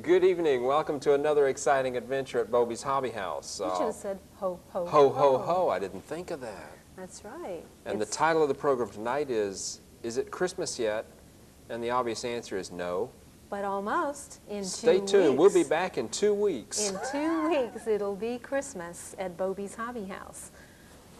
Good evening. Welcome to another exciting adventure at Bobe's Hobby House. You should have said ho, ho, Ho, ho, ho. I didn't think of that. That's right. And the title of the program tonight is it Christmas yet? And the obvious answer is no. But almost. In 2 weeks. Stay tuned. We'll be back in 2 weeks. In 2 weeks, it'll be Christmas at Bobe's Hobby House.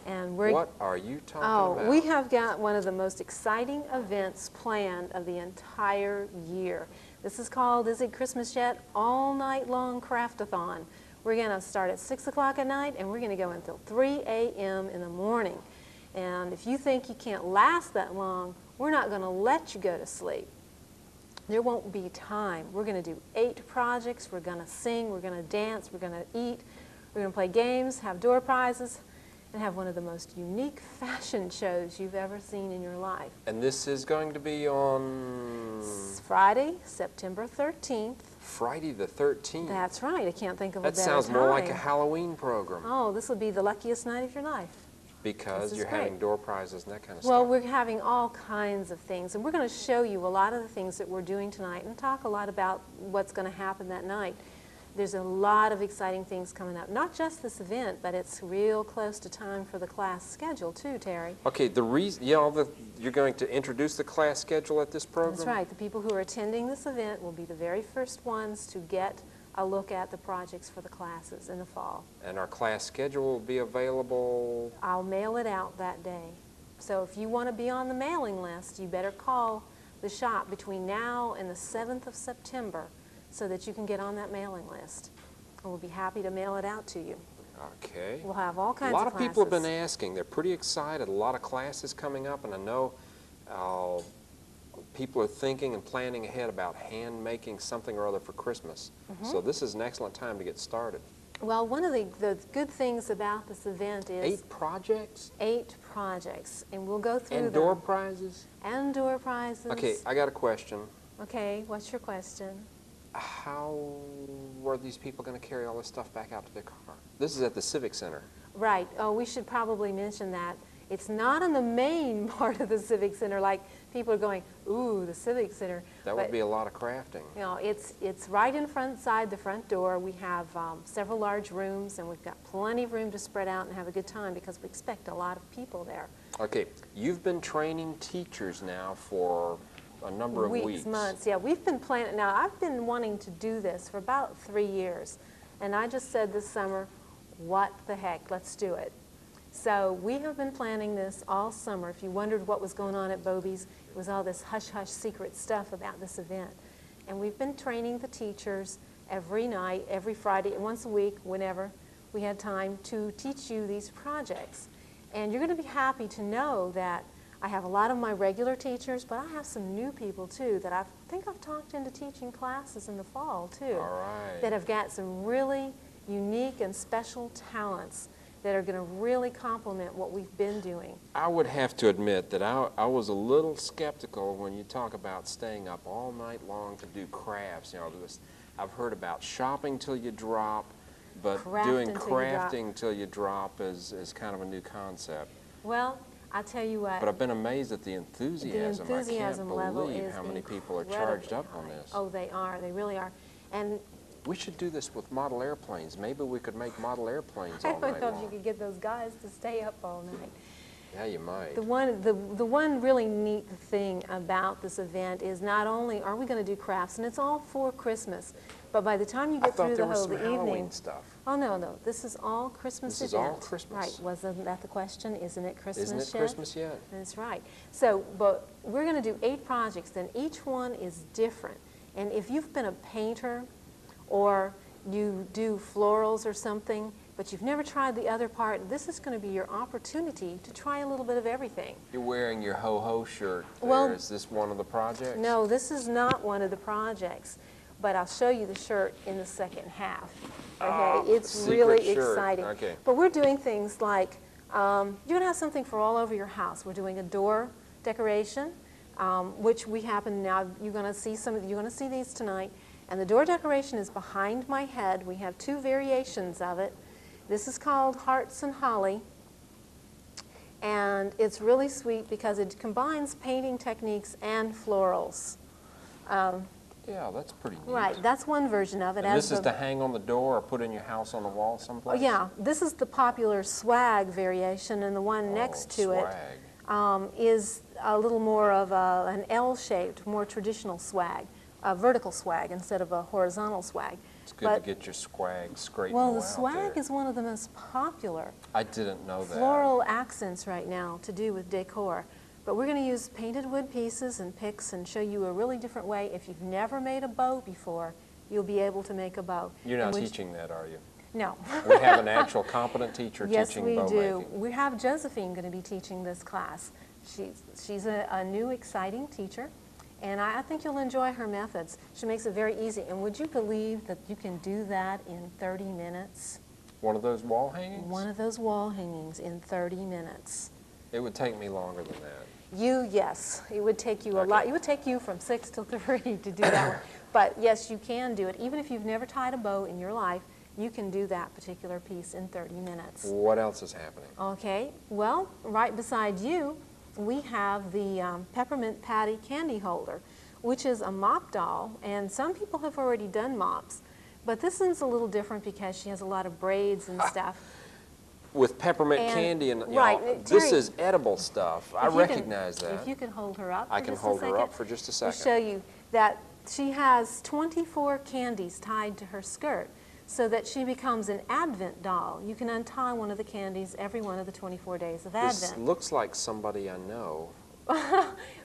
And we're, what are you talking about? We have got one of the most exciting events planned of the entire year. This is called, Is It Christmas Yet? All Night Long Craftathon. We're going to start at 6 o'clock at night, and we're going to go until 3 a.m. in the morning. And if you think you can't last that long, we're not going to let you go to sleep. There won't be time. We're going to do 8 projects. We're going to sing. We're going to dance. We're going to eat. We're going to play games, have door prizes, and have one of the most unique fashion shows you've ever seen in your life. And this is going to be on... Friday, September 13th. Friday the 13th. That's right. I can't think of a better time. That sounds more like a Halloween program. Oh, this will be the luckiest night of your life. Because you're having door prizes and that kind of stuff. Well, we're having all kinds of things, and we're going to show you a lot of the things that we're doing tonight and talk a lot about what's going to happen that night. There's a lot of exciting things coming up. Not just this event, but it's real close to time for the class schedule too, Terry. Okay, the reason, you're going to introduce the class schedule at this program? That's right. The people who are attending this event will be the very first ones to get a look at the projects for the classes in the fall. And our class schedule will be available? I'll mail it out that day. So if you want to be on the mailing list, you better call the shop between now and the 7th of September so that you can get on that mailing list. And we'll be happy to mail it out to you. Okay. We'll have all kinds of classes. A lot of people have been asking. They're pretty excited. A lot of classes coming up, and I know people are thinking and planning ahead about hand-making something or other for Christmas. So this is an excellent time to get started. Well, one of the good things about this event is... 8 projects? 8 projects, and we'll go through them. And door prizes? And door prizes. Okay, I got a question. Okay, what's your question? How were these people going to carry all this stuff back out to their car? This is at the Civic Center. Right. Oh, we should probably mention that. It's not in the main part of the Civic Center, like people are going, ooh, the Civic Center. That would be a lot of crafting. You know, it's right in front side the front door. We have several large rooms, and we've got plenty of room to spread out and have a good time because we expect a lot of people there. Okay, you've been training teachers now for a number of weeks. Months, yeah. We've been planning. Now, I've been wanting to do this for about 3 years, and I just said this summer, what the heck, let's do it. So we have been planning this all summer. If you wondered what was going on at Bobe's, it was all this hush-hush secret stuff about this event. And we've been training the teachers every night, every Friday, once a week, whenever we had time to teach you these projects. And you're going to be happy to know that I have a lot of my regular teachers, but I have some new people too that I think I've talked into teaching classes in the fall too. All right. That have got some really unique and special talents that are going to really complement what we've been doing. I would have to admit that I was a little skeptical when you talk about staying up all night long to do crafts. You know, I've heard about shopping till you drop, but doing crafting till you drop is kind of a new concept. Well, I'll tell you what. But I've been amazed at the enthusiasm. I can't level believe is how many people are charged up on this. Oh, they are. They really are. And we should do this with model airplanes. Maybe we could make model airplanes all night long. I thought you could get those guys to stay up all night. Yeah, you might. The one really neat thing about this event is not only are we going to do crafts, and it's all for Christmas, but by the time you get through the whole evening, Halloween stuff. Oh no, this is all Christmas event. This is all Christmas. Right? Wasn't that the question? Isn't it Christmas yet? Isn't it Christmas yet? That's right. So, but we're going to do 8 projects, and each one is different. And if you've been a painter, or you do florals or something, but you've never tried the other part, this is going to be your opportunity to try a little bit of everything. You're wearing your ho-ho shirt there. Well, is this one of the projects? No, this is not one of the projects, but I'll show you the shirt in the second half. Okay, it's really exciting. Okay. But we're doing things like, you're going to have something for all over your house. We're doing a door decoration, which we happen now, you're going to see these tonight. And the door decoration is behind my head. We have 2 variations of it. This is called Hearts and Holly. And it's really sweet because it combines painting techniques and florals. Yeah, that's pretty neat. Right, that's one version of it. And this is to hang on the door or put in your house on the wall someplace? Oh, yeah, this is the popular swag variation, and the one next to it is a little more of an L-shaped, more traditional swag, a vertical swag instead of a horizontal swag. It's good to get your swag straight. Well, the swag is one of the most popular. I didn't know that. Floral accents right now to do with decor. But we're going to use painted wood pieces and picks and show you a really different way. If you've never made a bow before, you'll be able to make a bow. You're not teaching that, are you? No. We have an actual competent teacher teaching bow making. Yes, we do. We have Josephine going to be teaching this class. She's a new, exciting teacher, and I think you'll enjoy her methods. She makes it very easy. And would you believe that you can do that in 30 minutes? One of those wall hangings? One of those wall hangings in 30 minutes. It would take me longer than that. Yes, it would take you a lot. It would take you from 6 to 3 to do that one. But yes, you can do it. Even if you've never tied a bow in your life, you can do that particular piece in 30 minutes. What else is happening? Okay, well, right beside you, we have the Peppermint Patty candy holder, which is a mop doll, and some people have already done mops, but this one's a little different because she has a lot of braids and stuff. With peppermint candy and right, this is edible stuff. I recognize that. If you can hold her up, I can hold her up for just a second. We'll show you that she has 24 candies tied to her skirt, so that she becomes an Advent doll. You can untie one of the candies every one of the 24 days of Advent. This looks like somebody I know.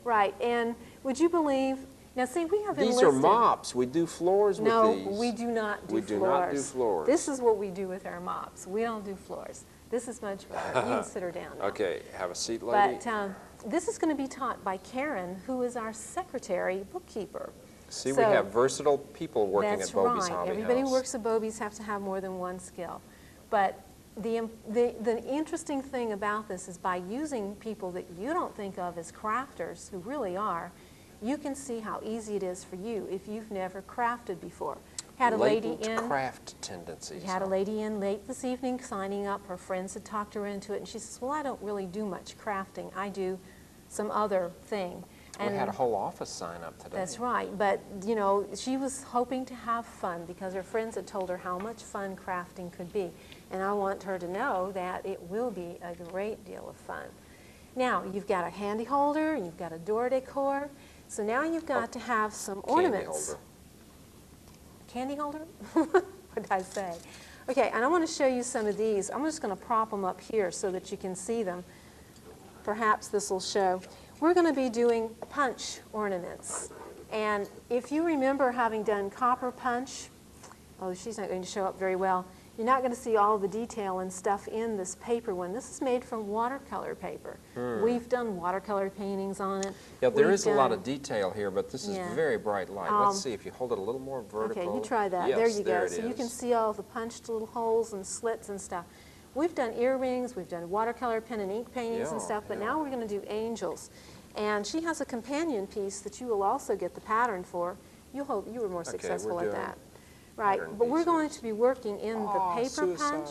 Right, and would you believe? Now, see, we have These are mops. We do floors with these. No, we do not do floors. We do not do floors. This is what we do with our mops. We don't do floors. This is much better. You can sit her down now. Okay, have a seat, lady. But this is going to be taught by Karen, who is our secretary bookkeeper. See, we have versatile people working at Bobe's Hobby That's right. Everybody who works at Bobe's have to have more than one skill. But the interesting thing about this is by using people that you don't think of as crafters, who really are, you can see how easy it is for you if you've never crafted before. Had a lady in craft tendencies. Had a lady in late this evening signing up. Her friends had talked her into it, and she says, well, I don't really do much crafting. I do some other thing. And we had a whole office sign up today. That's right, but you know, she was hoping to have fun because her friends had told her how much fun crafting could be. And I want her to know that it will be a great deal of fun. Now, you've got a handy holder, and you've got a door decor, so now you've got to have some ornaments. Candy holder? What did I say? Okay, and I want to show you some of these. I'm just going to prop them up here so that you can see them. Perhaps this will show. We're going to be doing punch ornaments. And if you remember having done copper punch, oh, she's not going to show up very well. You're not going to see all the detail and stuff in this paper one. This is made from watercolor paper. We've done watercolor paintings on it. Yeah, there is a lot of detail here, but this is very bright light. Let's see if you hold it a little more vertical. Okay, you try that. Yes, there you go. There so you can see all the punched little holes and slits and stuff. We've done earrings, we've done watercolor pen and ink paintings and stuff, but now we're going to do angels. And she has a companion piece that you will also get the pattern for. You hope you were more successful at that. Right, but we're going to be working in the paper punch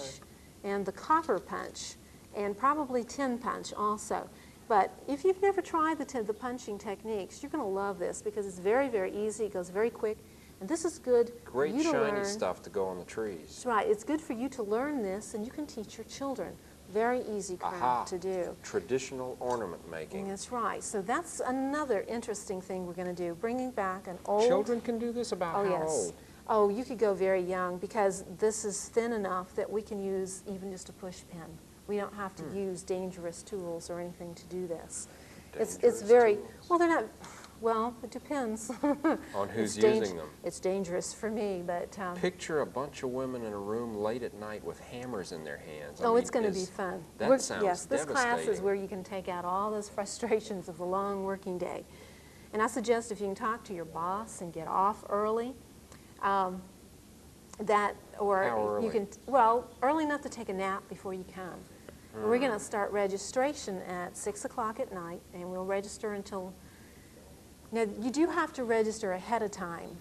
and the copper punch and probably tin punch also. But if you've never tried the punching techniques, you're going to love this because it's very, very easy. It goes very quick. And this is good for you to learn. Great shiny stuff to go on the trees. That's right. It's good for you to learn this, and you can teach your children. Very easy craft to do. Traditional ornament making. That's right. So that's another interesting thing we're going to do, bringing back an old... Children can do this about how old? Oh, you could go very young because this is thin enough that we can use even just a push pen. We don't have to use dangerous tools or anything to do this. It's very... tools? Well, they're not... Well, it depends. On who's using them. It's dangerous for me, but... Picture a bunch of women in a room late at night with hammers in their hands. It's going to be fun. That sounds Yes, this class is devastating. where you can take out all those frustrations of the long working day. And I suggest if you can talk to your boss and get off early, How early? you can, early enough to take a nap before you come. We're going to start registration at 6 o'clock at night, and we'll register until... Now, you do have to register ahead of time,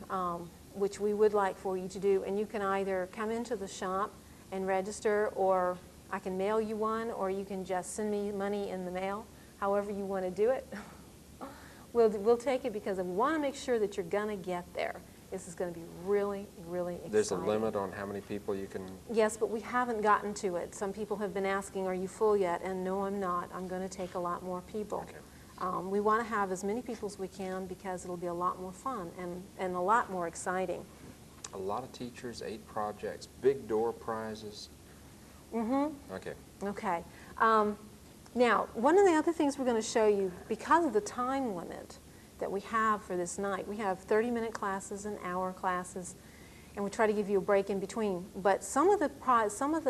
which we would like for you to do, and you can either come into the shop and register, or I can mail you one, or you can just send me money in the mail, however you want to do it. We'll take it because I want to make sure that you're going to get there. This is going to be really, really exciting. There's a limit on how many people you can... Yes, but we haven't gotten to it. Some people have been asking, are you full yet? And no, I'm not. I'm going to take a lot more people. Okay. We want to have as many people as we can because it'll be a lot more fun and a lot more exciting. A lot of teachers, 8 projects, big door prizes. Mm-hmm. Okay. Okay. Now, one of the other things we're going to show you, because of the time limit that we have for this night, we have 30-minute classes and hour classes, and we try to give you a break in between. But some of the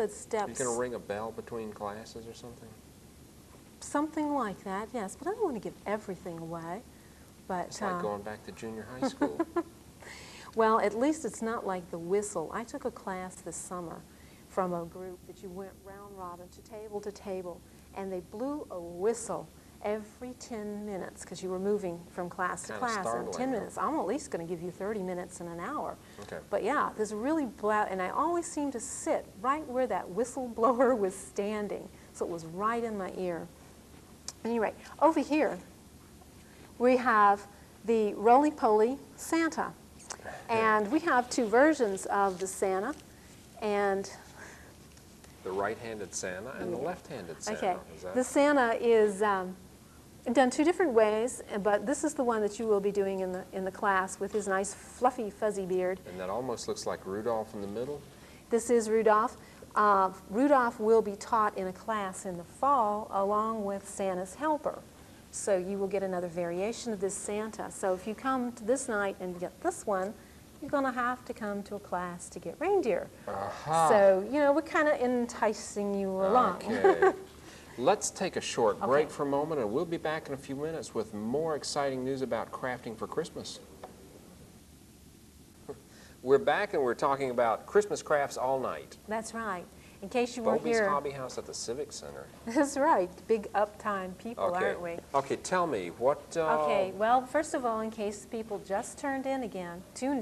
steps... You going to ring a bell between classes or something? Something like that, yes. But I don't want to give everything away. But it's like going back to junior high school. Well, at least it's not like the whistle. I took a class this summer from a group that you went round robin to table, and they blew a whistle every 10 minutes because you were moving from class to class. And 10 minutes, I'm at least going to give you 30 minutes in an hour. Okay. But yeah, there's really loud, and I always seemed to sit right where that whistleblower was standing, so it was right in my ear. Anyway, over here we have the roly-poly Santa, and we have 2 versions of the Santa, and the right-handed Santa and the left-handed Santa. okay, Is that... the Santa is done 2 different ways, but this is the one that you will be doing in the class with his nice fluffy fuzzy beard. And that almost looks like Rudolph in the middle. This is Rudolph. Rudolph will be taught in a class in the fall along with Santa's helper. So you will get another variation of this Santa. So if you come to this night and get this one, you're going to have to come to a class to get reindeer. So, you know, we're kind of enticing you along. Okay. Let's take a short break for a moment, and we'll be back in a few minutes with more exciting news about crafting for Christmas. We're back, and we're talking about Christmas crafts all night. That's right. In case you weren't here. Bobe's Hobby House at the Civic Center. That's right. Big uptime people, aren't we? Okay, tell me, what... Okay, well, first of all, in case people just tuned in again. We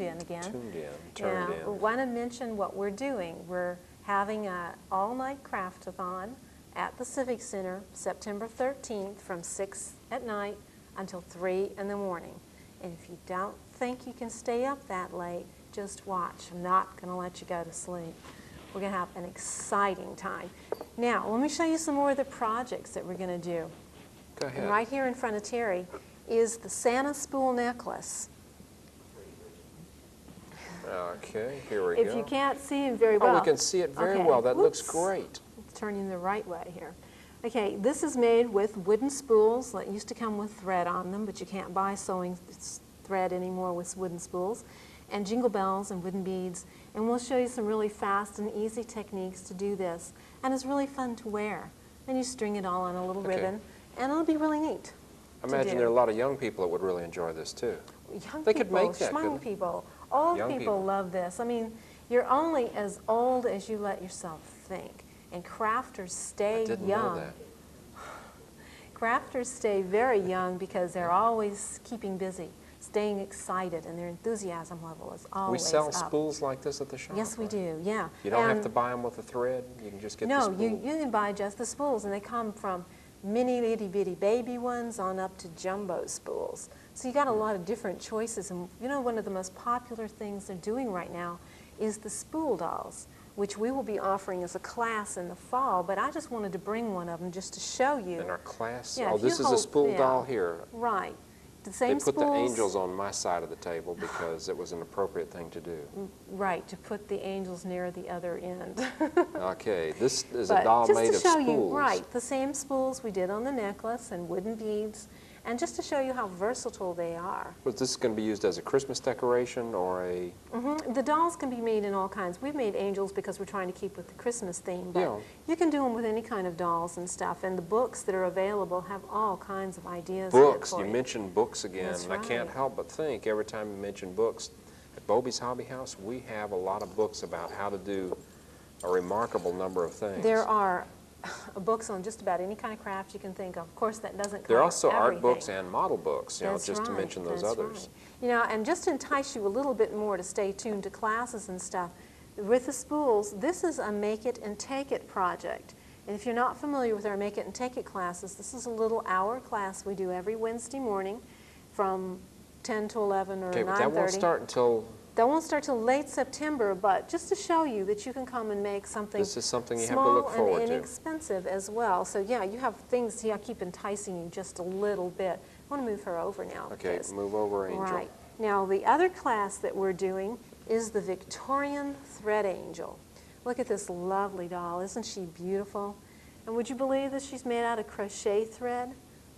want to mention what we're doing. We're having an all-night craft-a-thon at the Civic Center, September 13th from 6 at night until 3 in the morning. And if you don't think you can stay up that late, just watch. I'm not going to let you go to sleep. We're going to have an exciting time. Now, let me show you some more of the projects that we're going to do. Go ahead. And right here in front of Terry is the Santa spool necklace. Okay, here we go. If you can't see him very well. Oh, we can see it very well. That looks great. It's turning the right way here. Okay, this is made with wooden spools that used to come with thread on them, but you can't buy sewing thread anymore with wooden spools, and jingle bells and wooden beads. And we'll show you some really fast and easy techniques to do this. And it's really fun to wear. And you string it all on a little ribbon, and it'll be really neat. I imagine there are a lot of young people that would really enjoy this too. Young they people, could make that, schmung people, old people love this. I mean, you're only as old as you let yourself think. And crafters stay young. I didn't know that. Crafters stay very young because they're always keeping busy, staying excited, and their enthusiasm level is always We sell up. spools like this at the shop? Yes, we do, yeah. You don't have to buy them with a thread? You can just get the spool? No, you can buy just the spools, and they come from mini itty-bitty baby ones on up to jumbo spools. So you got a lot of different choices, and you know, one of the most popular things they're doing right now is the spool dolls, which we will be offering as a class in the fall, but I just wanted to bring one of them just to show you. In our class? Yeah, oh, this is a spool doll here. Right. The same They put spools, the angels on my side of the table because it was an appropriate thing to do. Right, to put the angels near the other end. Okay, this is a doll made of spools. Just to show you, right, the same spools we did on the necklace and wooden beads, and just to show you how versatile they are. Was this going to be used as a Christmas decoration or a... The dolls can be made in all kinds. We've made angels because we're trying to keep with the Christmas theme, but you can do them with any kind of dolls and stuff, and the books that are available have all kinds of ideas. Books, you mentioned books again. That's I can't help but think every time you mention books, at Bobe's Hobby House, we have a lot of books about how to do a remarkable number of things. There are books on just about any kind of craft you can think of. Of course, that doesn't cover There are also everything. art books and model books, you know, just to mention those others. Right. You know, and just to entice you a little bit more to stay tuned to classes and stuff, with the spools, this is a Make It and Take It project. And if you're not familiar with our Make It and Take It classes, this is a little hour class we do every Wednesday morning from 10 to 11 or 9:30. Okay, but that won't start until... That won't start till late September, but just to show you that you can come and make something This is something you have to look forward small and to. inexpensive as well. So yeah, you have things, see, I keep enticing you just a little bit. I want to move her over now. Okay, move over, Angel. Right. Now, the other class that we're doing is the Victorian Thread Angel. Look at this lovely doll. Isn't she beautiful? And would you believe that she's made out of crochet thread?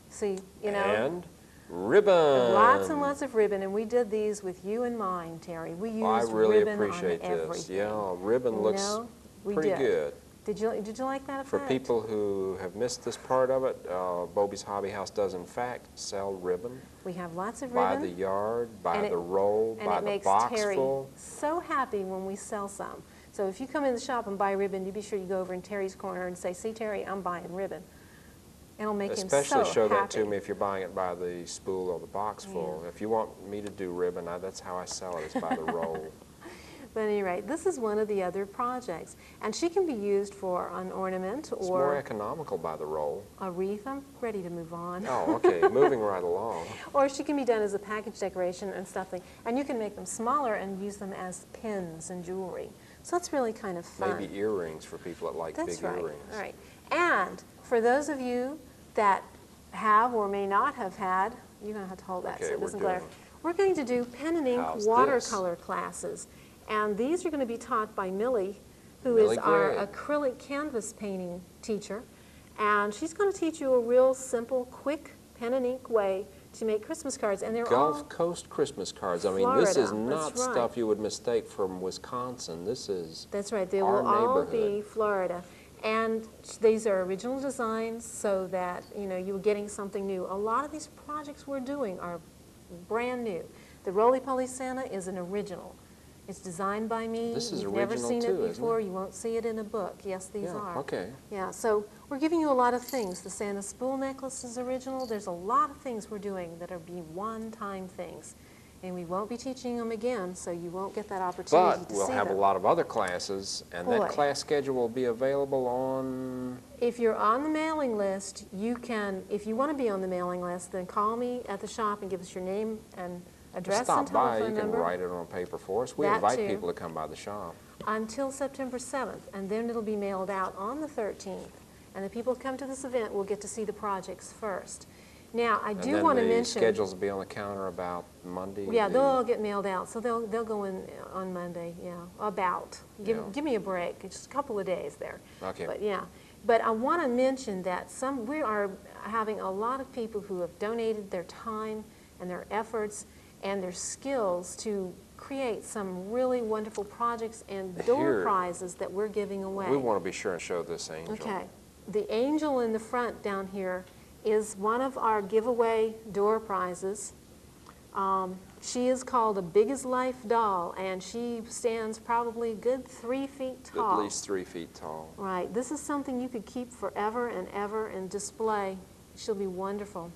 See, you know. And ribbon. Lots and lots of ribbon, and we did these with you in mind, Terry. We used I really ribbon appreciate on this. everything. Yeah, ribbon looks pretty good. Did you like that effect? For people who have missed this part of it, Bobe's Hobby House does in fact sell ribbon. We have lots of by ribbon. the yard, by and the roll, by the box And it makes Terry full. so happy when we sell some. So if you come in the shop and buy ribbon, you be sure you go over in Terry's corner and say, "See, Terry, I'm buying ribbon." It'll make him so happy. Especially show that to me if you're buying it by the spool or the box full. If you want me to do ribbon, that's how I sell it, is by the roll. But at any rate, this is one of the other projects. And she can be used for an ornament It's or more economical by the roll. a wreath. I'm ready to move on. Oh, okay, moving right along. Or she can be done as a package decoration and stuffing. And you can make them smaller and use them as pins and jewelry. So it's really kind of fun. Maybe earrings for people that like That's big right. earrings. All right. And for those of you that have or may not have had, you're going to have to hold that Okay, so it we're doesn't glare. doing- We're going to do pen and ink How's watercolor classes. And these are going to be taught by Millie, who is Millie our Gray. acrylic canvas painting teacher. And she's going to teach you a real simple, quick pen and ink way to make Christmas cards. And they're all Gulf Coast Christmas cards. I mean, this is Florida, not that's right. stuff you would mistake from Wisconsin. This is That's right. They our will all be neighborhood. Florida. And these are original designs so that, you know, you're getting something new. A lot of these projects we're doing are brand new. The Roly Poly Santa is an original. It's designed by me. This is You've never original seen too, it isn't before. it? You won't see it in a book. Yes, these Yeah, are. okay. Yeah, so we're giving you a lot of things. The Santa spool necklace is original. There's a lot of things we're doing that are be one-time things. And we won't be teaching them again, so you won't get that opportunity But to we'll see have them. a lot of other classes, and Boy. that class schedule will be available on... If you're on the mailing list, you can, if you want to be on the mailing list, then call me at the shop and give us your name and address and Stop by, telephone you can number write it on paper for us. We That invite too. people to come by the shop. until September 7th, and then it'll be mailed out on the 13th. And the people who come to this event will get to see the projects first. Now, I do want to And then the mention... schedules will be on the counter about Monday. Yeah, they'll all get mailed out, so they'll go in on Monday, yeah, about. Yeah. Give me a break, just a couple of days there. Okay. But yeah, but I want to mention that we are having a lot of people who have donated their time and their efforts and their skills to create some really wonderful projects and door Here- prizes that we're giving away. We want to be sure and show this angel. Okay. The angel in the front down here is one of our giveaway door prizes. She is called a Big as Life doll, and she stands probably a good 3 feet tall. At least 3 feet tall. Right. This is something you could keep forever and ever and display. She'll be wonderful.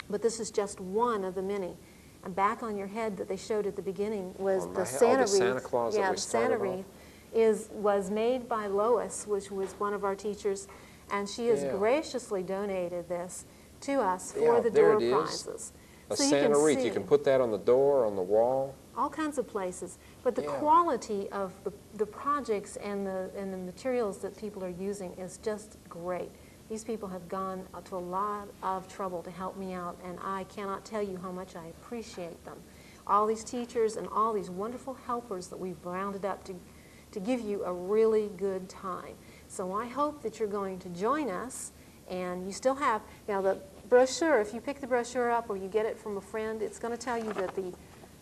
But this is just one of the many. And back on your head that they showed at the beginning was On my the head- Santa the wreath. Santa Claus that yeah, we the Santa started off? wreath was made by Lois, which was one of our teachers, and she has Yeah. graciously donated this to us for Yeah, the there door it is. prizes. A So you Santa can wreath. see You can put that on the door, on the wall. all kinds of places. But the Yeah. quality of the projects and the materials that people are using is just great. These people have gone to a lot of trouble to help me out, and I cannot tell you how much I appreciate them. All these teachers and all these wonderful helpers that we've rounded up to give you a really good time. So I hope that you're going to join us, and you still have, now the brochure, if you pick the brochure up or you get it from a friend, it's going to tell you that the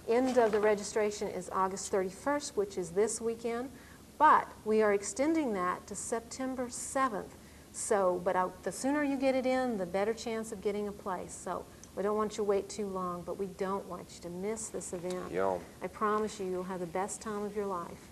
end of the registration is August 31st, which is this weekend, but we are extending that to September 7th. So, but the sooner you get it in, the better chance of getting a place. So we don't want you to wait too long, but we don't want you to miss this event. Yeah. I promise you, you'll have the best time of your life.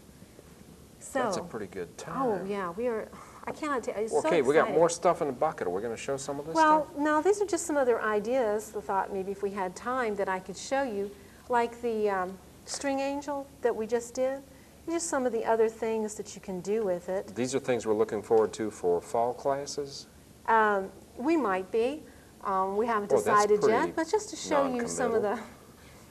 So, That's a pretty good time. oh yeah, we are, I cannot tell you, it's so Okay, we got exciting. more stuff in the bucket. Are we going to show some of this Well, stuff? no, these are just some other ideas. I thought maybe if we had time that I could show you, like the string angel that we just did. Just some of the other things that you can do with it. These are things we're looking forward to for fall classes. We might be. We haven't Well, that's decided pretty yet, but just to show you some of the,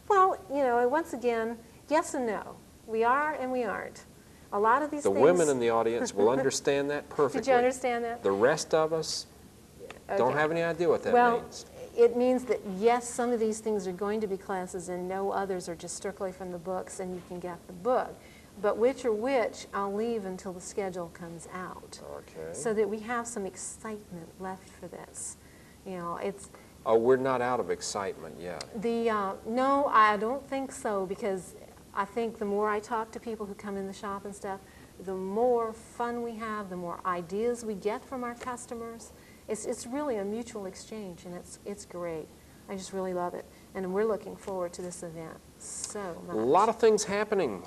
well, you know, and once again, yes and no. We are and we aren't. A lot of these The things. women in the audience will understand that perfectly. Did you understand that? The rest of us don't have any idea what that means. It means that, yes, some of these things are going to be classes and no others are just strictly from the books and you can get the book. But which are which, I'll leave until the schedule comes out. Okay. So that we have some excitement left for this. You know, it's... Oh, we're not out of excitement yet. No, I don't think so, because I think the more I talk to people who come in the shop and stuff, the more fun we have, the more ideas we get from our customers. It's really a mutual exchange, and it's great. I just really love it, and we're looking forward to this event so much. A lot of things happening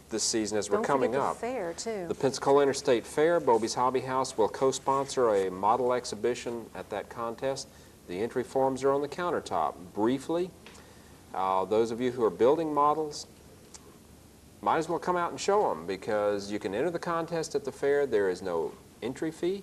this season as we're coming up. Don't forget the fair, too. The Pensacola Interstate Fair, Bobe's Hobby House will co-sponsor a model exhibition at that contest. The entry forms are on the countertop. Briefly, those of you who are building models, might as well come out and show them, because you can enter the contest at the fair. There is no entry fee.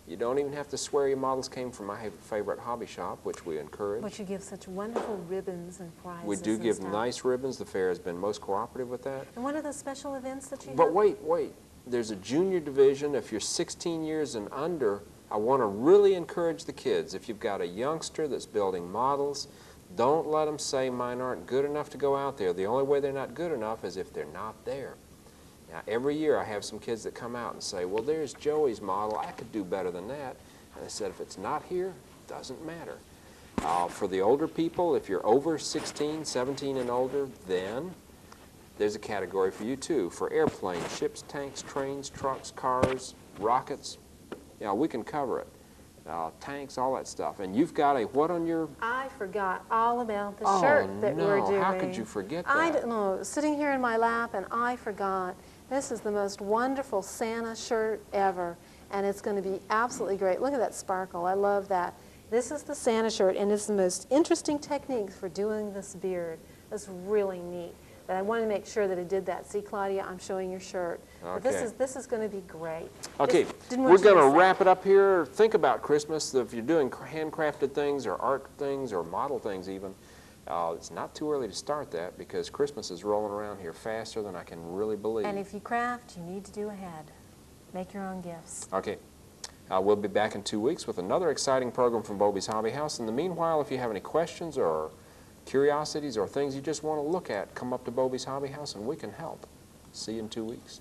You don't even have to swear your models came from my favorite hobby shop, which we encourage. But you give such wonderful ribbons and prizes. We do give stuff. nice ribbons. The fair has been most cooperative with that. And what are the special events that you have? But wait. There's a junior division. If you're 16 years and under, I want to really encourage the kids. If you've got a youngster that's building models, don't let them say mine aren't good enough to go out there. The only way they're not good enough is if they're not there. Now, every year I have some kids that come out and say, well, there's Joey's model. I could do better than that. And I said, if it's not here, it doesn't matter. For the older people, if you're over 16, 17 and older, then there's a category for you too. For airplanes, ships, tanks, trains, trucks, cars, rockets, we can cover it. Tanks, all that stuff. And you've got a what on your... I forgot all about the shirt that we're doing. How could you forget that? I don't know. Sitting here in my lap, and I forgot. This is the most wonderful Santa shirt ever, and it's going to be absolutely great. Look at that sparkle. I love that. This is the Santa shirt, and it's the most interesting technique for doing this beard. It's really neat. But I wanted to make sure that I did that. See, Claudia, I'm showing your shirt. Okay. But this is going to be great. Okay, we're going to wrap it up here. Think about Christmas. If you're doing handcrafted things or art things or model things even, it's not too early to start that, because Christmas is rolling around here faster than I can really believe. And if you craft, you need to do ahead. Make your own gifts. Okay. We'll be back in 2 weeks with another exciting program from Bobe's Hobby House. In the meanwhile, if you have any questions or curiosities or things you just want to look at, come up to Bobe's Hobby House and we can help. See you in 2 weeks.